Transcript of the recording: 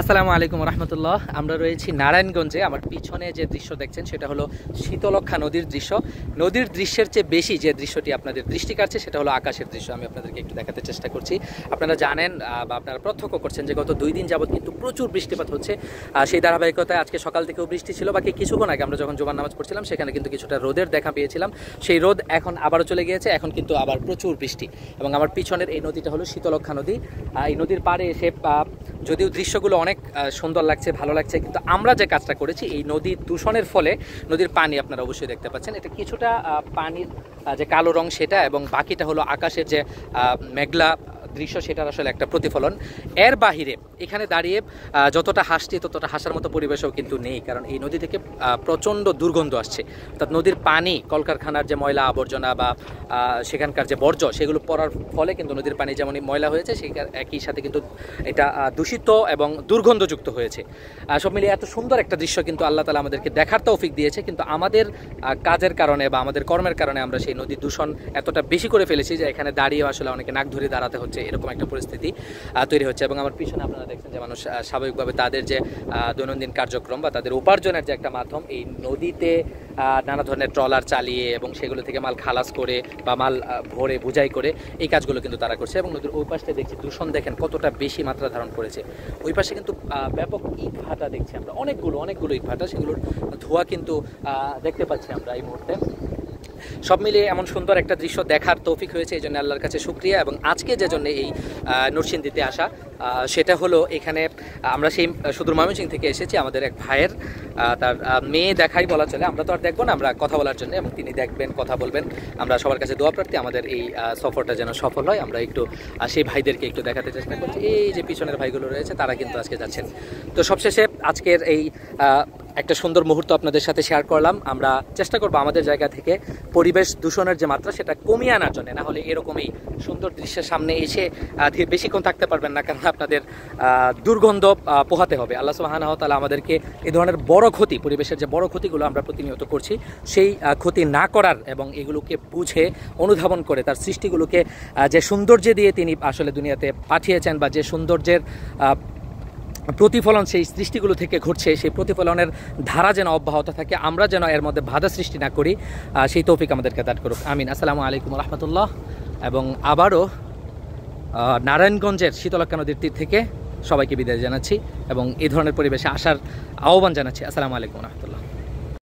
আসসালামু আলাইকুম রহমতুল্লাহ। আমরা রয়েছি নারায়ণগঞ্জে। আমার পিছনে যে দৃশ্য দেখছেন সেটা হলো শীতলক্ষ্যা নদীর দৃশ্য। নদীর দৃশ্যের চেয়ে বেশি যে দৃশ্যটি আপনাদের দৃষ্টি কাটছে সেটা হলো আকাশের দৃশ্য। আমি আপনাদেরকে একটু দেখাতে চেষ্টা করছি। আপনারা জানেন বা আপনারা প্রত্যক্ষ করছেন যে গত 2 দিন যাবৎ কিন্তু প্রচুর বৃষ্টিপাত হচ্ছে। সেই ধারাবাহিকতায় আজকে সকাল থেকেও বৃষ্টি ছিল। বাকি কিছুক্ষণ আগে আমরা যখন জুমার নামাজ পড়ছিলাম সেখানে কিন্তু কিছুটা রোদের দেখা পেয়েছিলাম। সেই রোদ এখন আবারও চলে গিয়েছে, এখন কিন্তু আবার প্রচুর বৃষ্টি। এবং আমার পিছনের এই নদীটা হলো শীতলক্ষ্যা নদী। এই নদীর পাড়ে এসে যদিও দৃশ্যগুলো অনেক সুন্দর লাগছে, ভালো লাগছে, কিন্তু আমরা যে কাজটা করেছি এই নদীর দূষণের ফলে নদীর পানি আপনারা অবশ্যই দেখতে পাচ্ছেন, এটা কিছুটা পানির যে কালো রং সেটা, এবং বাকিটা হলো আকাশের যে মেঘলা দৃশ্য সেটার আসলে একটা প্রতিফলন। এর বাহিরে এখানে দাঁড়িয়ে যতটা হাসছি ততটা হাসার মতো পরিবেশও কিন্তু নেই, কারণ এই নদী থেকে প্রচণ্ড দুর্গন্ধ আসছে। অর্থাৎ নদীর পানি, কলকারখানার যে ময়লা আবর্জনা বা সেখানকার যে বর্জ্য সেগুলো পড়ার ফলে কিন্তু নদীর পানি যেমনই ময়লা হয়েছে সেই একই সাথে কিন্তু এটা দূষিত এবং দুর্গন্ধযুক্ত হয়েছে। সব মিলিয়ে এত সুন্দর একটা দৃশ্য কিন্তু আল্লাহ তাআলা আমাদেরকে দেখার তৌফিক দিয়েছে, কিন্তু আমাদের কাজের কারণে বা আমাদের কর্মের কারণে আমরা সেই নদী দূষণ এতটা বেশি করে ফেলেছি যে এখানে দাঁড়িয়েও আসলে অনেকে নাক ধরে দাঁড়াতে হচ্ছে, এরকম একটা পরিস্থিতি তৈরি হচ্ছে। এবং আমার পিছনে আপনারা দেখছেন যে মানুষ স্বাভাবিকভাবে তাদের যে দৈনন্দিন কার্যক্রম বা তাদের উপার্জনের যে একটা মাধ্যম, এই নদীতে নানা ধরনের ট্রলার চালিয়ে এবং সেগুলো থেকে মাল খালাস করে বা মাল ভরে বোঝাই করে এই কাজগুলো কিন্তু তারা করছে। এবং নদীর ওই পাশে দেখছি দূষণ দেখেন কতটা বেশি মাত্রা ধারণ করেছে। ওই পাশে কিন্তু ব্যাপক ইট ভাটা দেখছি আমরা, অনেকগুলো ইট ভাটা, সেগুলোর ধোঁয়া কিন্তু দেখতে পাচ্ছি আমরা এই মুহূর্তে। সব মিলিয়ে এমন সুন্দর একটা দৃশ্য দেখার তৌফিক হয়েছে, এই জন্য আল্লাহর কাছে শুকরিয়া। এবং আজকে যে জন্য এই নরসিংদীতে আসা সেটা হলো এখানে আমরা সেই সুদূর ময়মনসিংহ থেকে এসেছি আমাদের এক ভাইয়ের তার মেয়ে দেখাই বলা চলে। আমরা তো আর দেখবো না, আমরা কথা বলার জন্য, এবং তিনি দেখবেন, কথা বলবেন। আমরা সবার কাছে দোয়া প্রার্থী আমাদের এই সফরটা যেন সফল হয়। আমরা একটু সেই ভাইদেরকে একটু দেখাতে চেষ্টা করছি। এই যে পিছনের ভাইগুলো রয়েছে তারা কিন্তু আজকে যাচ্ছেন। তো সবশেষে আজকের এই একটা সুন্দর মুহূর্ত আপনাদের সাথে শেয়ার করলাম। আমরা চেষ্টা করবো আমাদের জায়গা থেকে পরিবেশ দূষণের যে মাত্রা সেটা কমিয়ে আনার জন্য, না হলে এরকমই সুন্দর দৃশ্যের সামনে এসে বেশিক্ষণ থাকতে পারবেন না, কারণ আপনাদের দুর্গন্ধ পোহাতে হবে। আল্লাহ সুবহানাহু ওয়া তাআলা আমাদেরকে এই ধরনের বড় ক্ষতি, পরিবেশের যে বড় ক্ষতিগুলো আমরা প্রতিনিয়ত করছি সেই ক্ষতি না করার এবং এগুলোকে বুঝে অনুধাবন করে তার সৃষ্টিগুলোকে যে সৌন্দর্য দিয়ে তিনি আসলে দুনিয়াতে পাঠিয়েছেন বা যে সৌন্দর্যের প্রতিফলন সেই সৃষ্টিগুলো থেকে ঘটছে, সেই প্রতিফলনের ধারা যেন অব্যাহত থাকে, আমরা যেন এর মধ্যে বাধা সৃষ্টি না করি, সেই তৌফিক আমাদেরকে দান করুক, আমিন। আসসালামু আলাইকুম রহমতুল্লাহ। এবং আবারও নারায়ণগঞ্জের শীতলক্ষ্যা নদীর তীর থেকে সবাইকে বিদায় জানাচ্ছি এবং এই ধরনের পরিবেশে আসার আহ্বান জানাচ্ছি। আসসালামু আলাইকুম রহমতুল্লাহ।